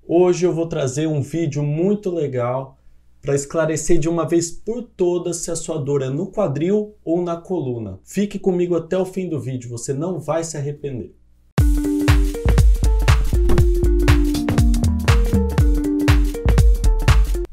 Hoje eu vou trazer um vídeo muito legal para esclarecer de uma vez por todas se a sua dor é no quadril ou na coluna. Fique comigo até o fim do vídeo, você não vai se arrepender.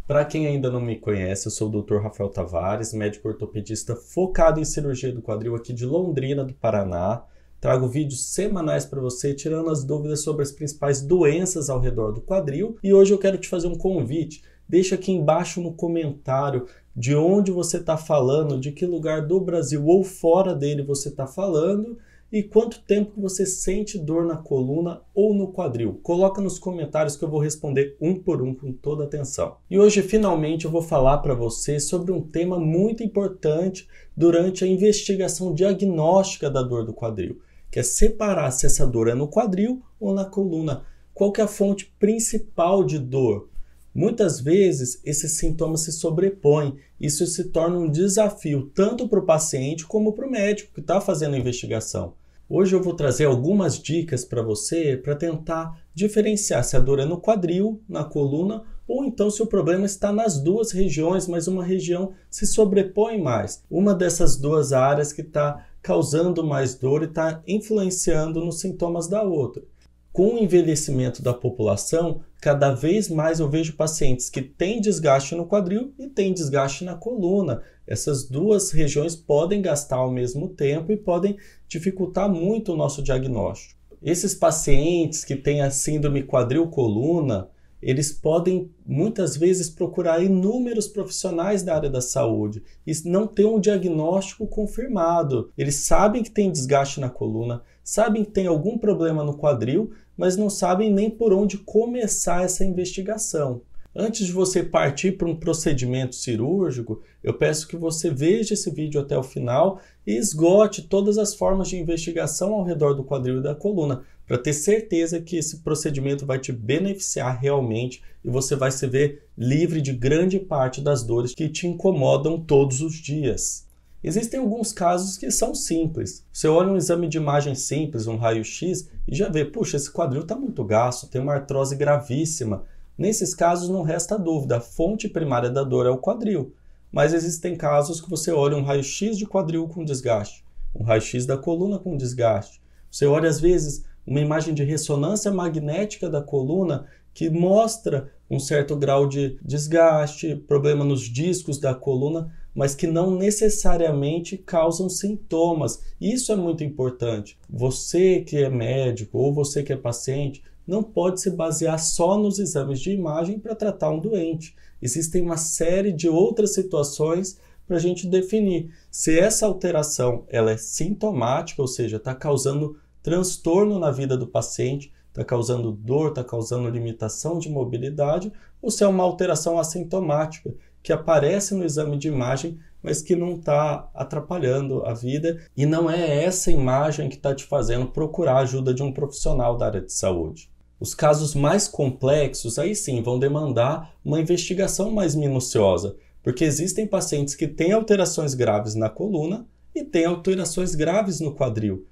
Para quem ainda não me conhece, eu sou o Dr. Rafael Tavares, médico ortopedista focado em cirurgia do quadril aqui de Londrina, do Paraná. Trago vídeos semanais para você, tirando as dúvidas sobre as principais doenças ao redor do quadril. E hoje eu quero te fazer um convite. Deixa aqui embaixo no comentário de onde você está falando, de que lugar do Brasil ou fora dele você está falando e quanto tempo você sente dor na coluna ou no quadril. Coloca nos comentários que eu vou responder um por um com toda atenção. E hoje, finalmente, eu vou falar para você sobre um tema muito importante durante a investigação diagnóstica da dor do quadril, que é separar se essa dor é no quadril ou na coluna. Qual que é a fonte principal de dor? Muitas vezes esses sintomas se sobrepõem. Isso se torna um desafio tanto para o paciente como para o médico que está fazendo a investigação. Hoje eu vou trazer algumas dicas para você para tentar diferenciar se a dor é no quadril, na coluna ou então se o problema está nas duas regiões, mas uma região se sobrepõe mais. Uma dessas duas áreas que está causando mais dor e está influenciando nos sintomas da outra. Com o envelhecimento da população, cada vez mais eu vejo pacientes que têm desgaste no quadril e têm desgaste na coluna. Essas duas regiões podem gastar ao mesmo tempo e podem dificultar muito o nosso diagnóstico. Esses pacientes que têm a síndrome quadril-coluna, eles podem muitas vezes procurar inúmeros profissionais da área da saúde e não ter um diagnóstico confirmado. Eles sabem que tem desgaste na coluna, sabem que tem algum problema no quadril, mas não sabem nem por onde começar essa investigação. Antes de você partir para um procedimento cirúrgico, eu peço que você veja esse vídeo até o final e esgote todas as formas de investigação ao redor do quadril e da coluna, para ter certeza que esse procedimento vai te beneficiar realmente e você vai se ver livre de grande parte das dores que te incomodam todos os dias. Existem alguns casos que são simples. Você olha um exame de imagem simples, um raio-x, e já vê, puxa, esse quadril está muito gasto, tem uma artrose gravíssima. Nesses casos não resta dúvida, a fonte primária da dor é o quadril. Mas existem casos que você olha um raio-x de quadril com desgaste, um raio-x da coluna com desgaste. Você olha às vezes uma imagem de ressonância magnética da coluna que mostra um certo grau de desgaste, problema nos discos da coluna, mas que não necessariamente causam sintomas. Isso é muito importante. Você que é médico ou você que é paciente não pode se basear só nos exames de imagem para tratar um doente. Existem uma série de outras situações para a gente definir se essa alteração ela é sintomática, ou seja, está causando transtorno na vida do paciente, está causando dor, está causando limitação de mobilidade, ou se é uma alteração assintomática, que aparece no exame de imagem, mas que não está atrapalhando a vida e não é essa imagem que está te fazendo procurar a ajuda de um profissional da área de saúde. Os casos mais complexos, aí sim, vão demandar uma investigação mais minuciosa, porque existem pacientes que têm alterações graves na coluna e têm alterações graves no quadril.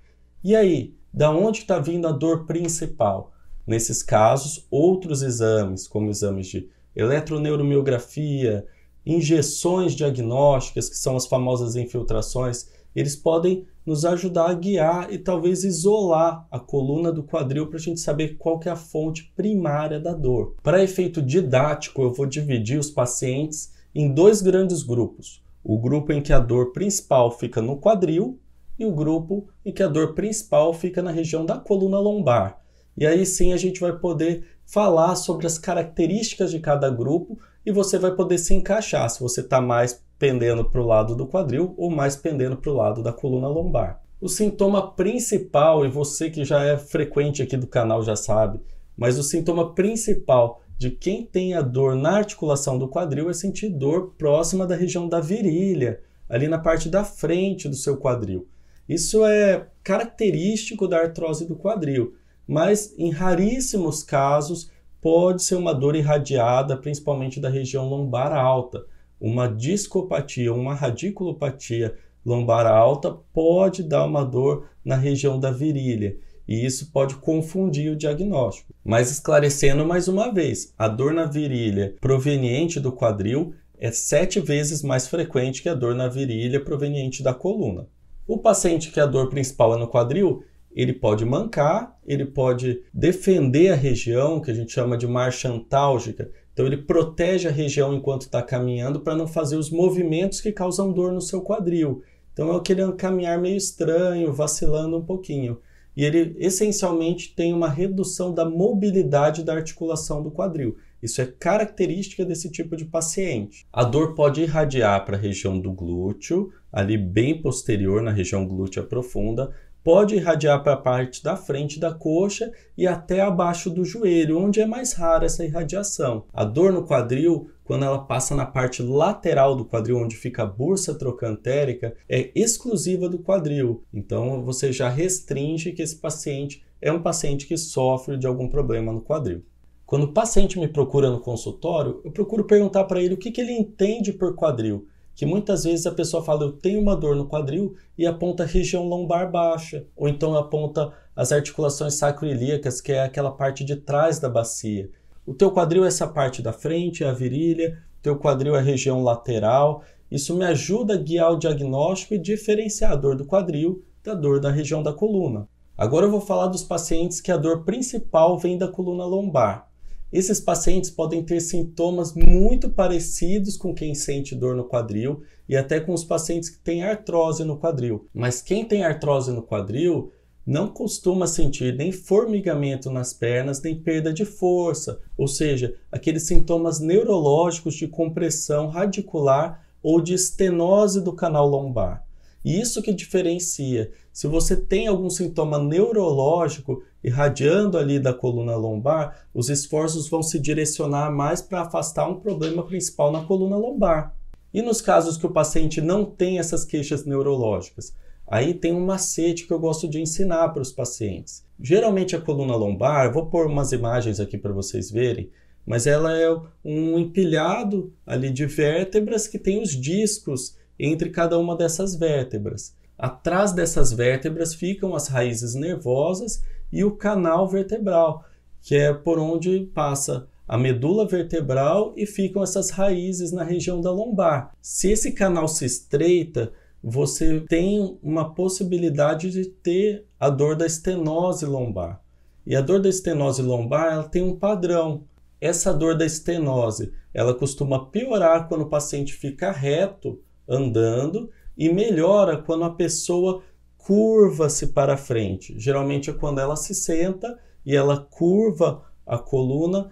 E aí, da onde está vindo a dor principal? Nesses casos, outros exames, como exames de eletroneuromiografia, injeções diagnósticas, que são as famosas infiltrações, eles podem nos ajudar a guiar e talvez isolar a coluna do quadril para a gente saber qual que é a fonte primária da dor. Para efeito didático, eu vou dividir os pacientes em dois grandes grupos. O grupo em que a dor principal fica no quadril e o grupo em que a dor principal fica na região da coluna lombar. E aí sim a gente vai poder falar sobre as características de cada grupo e você vai poder se encaixar se você está mais pendendo para o lado do quadril ou mais pendendo para o lado da coluna lombar. O sintoma principal, e você que já é frequente aqui do canal já sabe, mas o sintoma principal de quem tem a dor na articulação do quadril é sentir dor próxima da região da virilha, ali na parte da frente do seu quadril. Isso é característico da artrose do quadril, mas em raríssimos casos pode ser uma dor irradiada, principalmente da região lombar alta. Uma discopatia, uma radiculopatia lombar alta pode dar uma dor na região da virilha. e isso pode confundir o diagnóstico. Mas esclarecendo mais uma vez, a dor na virilha proveniente do quadril é 7 vezes mais frequente que a dor na virilha proveniente da coluna. O paciente que a dor principal é no quadril, ele pode mancar, ele pode defender a região, que a gente chama de marcha antálgica. Então ele protege a região enquanto está caminhando para não fazer os movimentos que causam dor no seu quadril. Então é aquele caminhar meio estranho, vacilando um pouquinho. E ele essencialmente tem uma redução da mobilidade da articulação do quadril. Isso é característica desse tipo de paciente. A dor pode irradiar para a região do glúteo, ali bem posterior, na região glútea profunda, pode irradiar para a parte da frente da coxa e até abaixo do joelho, onde é mais rara essa irradiação. A dor no quadril, quando ela passa na parte lateral do quadril, onde fica a bursa trocantérica, é exclusiva do quadril. Então você já restringe que esse paciente é um paciente que sofre de algum problema no quadril. Quando o paciente me procura no consultório, eu procuro perguntar para ele o que ele entende por quadril. Que muitas vezes a pessoa fala, eu tenho uma dor no quadril e aponta a região lombar baixa, ou então aponta as articulações sacroiliacas, que é aquela parte de trás da bacia. O teu quadril é essa parte da frente, é a virilha, o teu quadril é a região lateral. Isso me ajuda a guiar o diagnóstico e diferenciar a dor do quadril da dor da região da coluna. Agora eu vou falar dos pacientes que a dor principal vem da coluna lombar. Esses pacientes podem ter sintomas muito parecidos com quem sente dor no quadril e até com os pacientes que têm artrose no quadril. Mas quem tem artrose no quadril não costuma sentir nem formigamento nas pernas, nem perda de força, ou seja, aqueles sintomas neurológicos de compressão radicular ou de estenose do canal lombar. E isso que diferencia. Se você tem algum sintoma neurológico irradiando ali da coluna lombar, os esforços vão se direcionar mais para afastar um problema principal na coluna lombar. E nos casos que o paciente não tem essas queixas neurológicas? Aí tem um macete que eu gosto de ensinar para os pacientes. Geralmente a coluna lombar, eu vou pôr umas imagens aqui para vocês verem, mas ela é um empilhado ali de vértebras que tem os discos entre cada uma dessas vértebras. Atrás dessas vértebras ficam as raízes nervosas e o canal vertebral, que é por onde passa a medula vertebral e ficam essas raízes na região da lombar. Se esse canal se estreita, você tem uma possibilidade de ter a dor da estenose lombar. E a dor da estenose lombar, ela tem um padrão. Essa dor da estenose, ela costuma piorar quando o paciente fica reto, andando, e melhora quando a pessoa curva-se para frente. Geralmente é quando ela se senta e ela curva a coluna,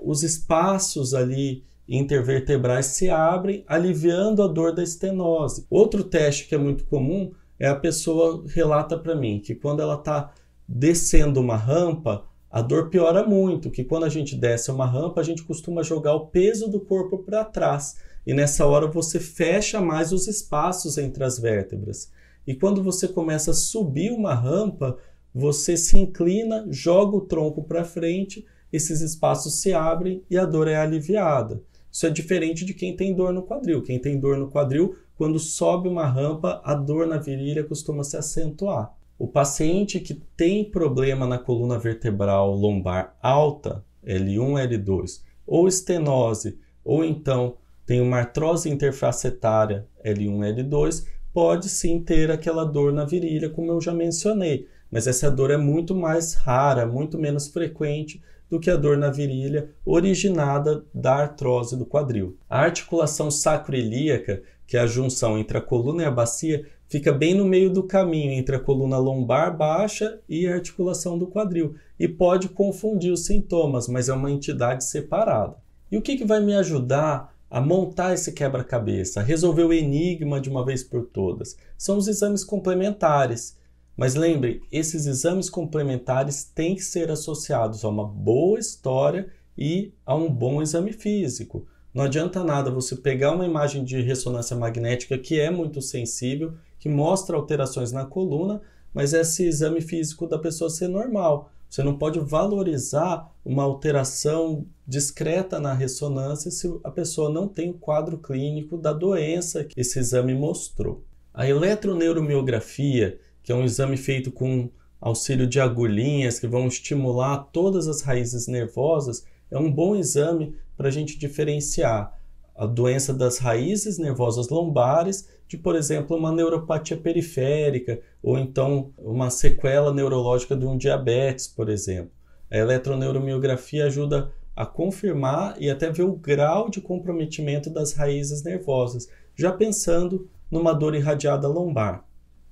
os espaços ali intervertebrais se abrem, aliviando a dor da estenose. Outro teste que é muito comum é a pessoa relata para mim que quando ela está descendo uma rampa, a dor piora muito, que quando a gente desce uma rampa, a gente costuma jogar o peso do corpo para trás. E nessa hora você fecha mais os espaços entre as vértebras. E quando você começa a subir uma rampa, você se inclina, joga o tronco para frente, esses espaços se abrem e a dor é aliviada. Isso é diferente de quem tem dor no quadril. Quem tem dor no quadril, quando sobe uma rampa, a dor na virilha costuma se acentuar. O paciente que tem problema na coluna vertebral lombar alta, L1, L2, ou estenose, ou então tem uma artrose interfacetária L1, L2, pode sim ter aquela dor na virilha, como eu já mencionei. Mas essa dor é muito mais rara, muito menos frequente do que a dor na virilha originada da artrose do quadril. A articulação sacroiliaca, que é a junção entre a coluna e a bacia, fica bem no meio do caminho entre a coluna lombar baixa e a articulação do quadril e pode confundir os sintomas, mas é uma entidade separada. E o que vai me ajudar a montar esse quebra-cabeça, a resolver o enigma de uma vez por todas? São os exames complementares. Mas lembre, esses exames complementares têm que ser associados a uma boa história e a um bom exame físico. Não adianta nada você pegar uma imagem de ressonância magnética que é muito sensível, que mostra alterações na coluna, mas esse exame físico da pessoa ser normal. Você não pode valorizar uma alteração discreta na ressonância se a pessoa não tem o quadro clínico da doença que esse exame mostrou. A eletroneuromiografia, que é um exame feito com auxílio de agulhinhas que vão estimular todas as raízes nervosas, é um bom exame para a gente diferenciar a doença das raízes nervosas lombares de, por exemplo, uma neuropatia periférica ou então uma sequela neurológica de um diabetes, por exemplo. A eletroneuromiografia ajuda a confirmar e até ver o grau de comprometimento das raízes nervosas, já pensando numa dor irradiada lombar.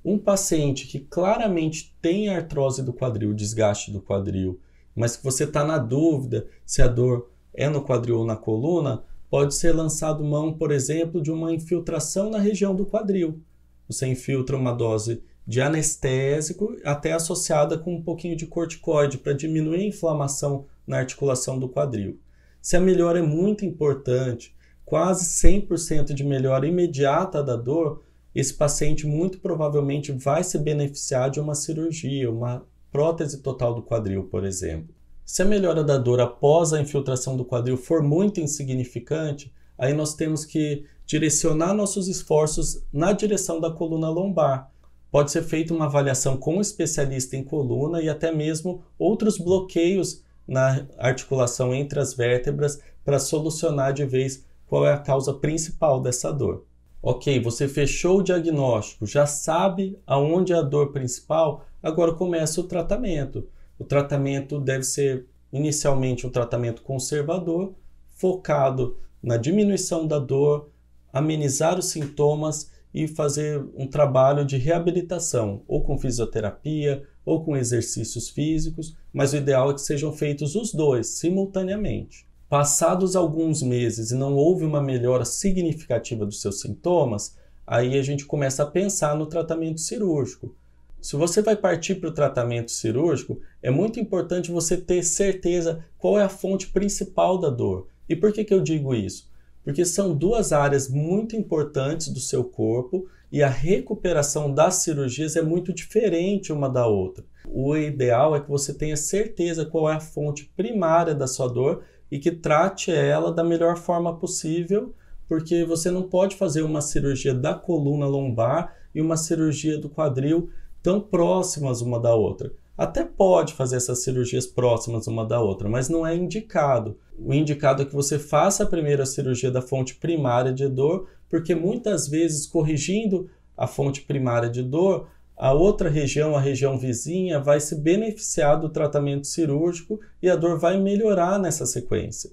Um paciente que claramente tem artrose do quadril, desgaste do quadril, mas que você está na dúvida se a dor é no quadril ou na coluna, pode ser lançado mão, por exemplo, de uma infiltração na região do quadril. Você infiltra uma dose de anestésico, até associada com um pouquinho de corticoide, para diminuir a inflamação na articulação do quadril. Se a melhora é muito importante, quase 100% de melhora imediata da dor, esse paciente muito provavelmente vai se beneficiar de uma cirurgia, uma prótese total do quadril, por exemplo. Se a melhora da dor após a infiltração do quadril for muito insignificante, aí nós temos que direcionar nossos esforços na direção da coluna lombar. Pode ser feita uma avaliação com um especialista em coluna e até mesmo outros bloqueios na articulação entre as vértebras para solucionar de vez qual é a causa principal dessa dor. Ok, você fechou o diagnóstico, já sabe aonde é a dor principal, agora começa o tratamento. O tratamento deve ser inicialmente um tratamento conservador, focado na diminuição da dor, amenizar os sintomas e fazer um trabalho de reabilitação, ou com fisioterapia, ou com exercícios físicos, mas o ideal é que sejam feitos os dois, simultaneamente. Passados alguns meses e não houve uma melhora significativa dos seus sintomas, aí a gente começa a pensar no tratamento cirúrgico. Se você vai partir para o tratamento cirúrgico, é muito importante você ter certeza qual é a fonte principal da dor. E por que eu digo isso? Porque são duas áreas muito importantes do seu corpo e a recuperação das cirurgias é muito diferente uma da outra. O ideal é que você tenha certeza qual é a fonte primária da sua dor e que trate ela da melhor forma possível, porque você não pode fazer uma cirurgia da coluna lombar e uma cirurgia do quadril tão próximas uma da outra. Até pode fazer essas cirurgias próximas uma da outra, mas não é indicado. O indicado é que você faça a primeira cirurgia da fonte primária de dor, porque muitas vezes, corrigindo a fonte primária de dor, a outra região, a região vizinha, vai se beneficiar do tratamento cirúrgico e a dor vai melhorar nessa sequência.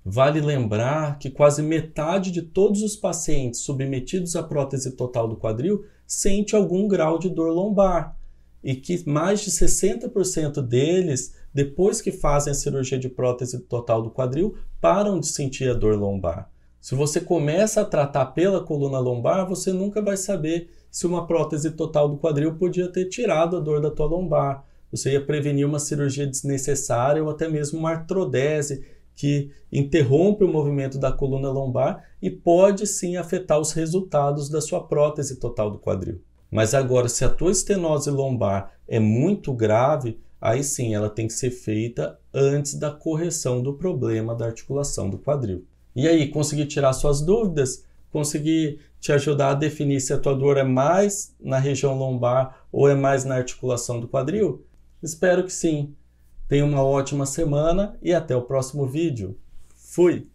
Vale lembrar que quase metade de todos os pacientes submetidos à prótese total do quadril sente algum grau de dor lombar e que mais de 60% deles, depois que fazem a cirurgia de prótese total do quadril, param de sentir a dor lombar. Se você começa a tratar pela coluna lombar, você nunca vai saber se uma prótese total do quadril podia ter tirado a dor da tua lombar. Você ia prevenir uma cirurgia desnecessária ou até mesmo uma artrodese que interrompe o movimento da coluna lombar e pode sim afetar os resultados da sua prótese total do quadril. Mas agora, se a tua estenose lombar é muito grave, aí sim ela tem que ser feita antes da correção do problema da articulação do quadril. E aí, consegui tirar suas dúvidas? Consegui te ajudar a definir se a tua dor é mais na região lombar ou é mais na articulação do quadril? Espero que sim. Tenha uma ótima semana e até o próximo vídeo. Fui!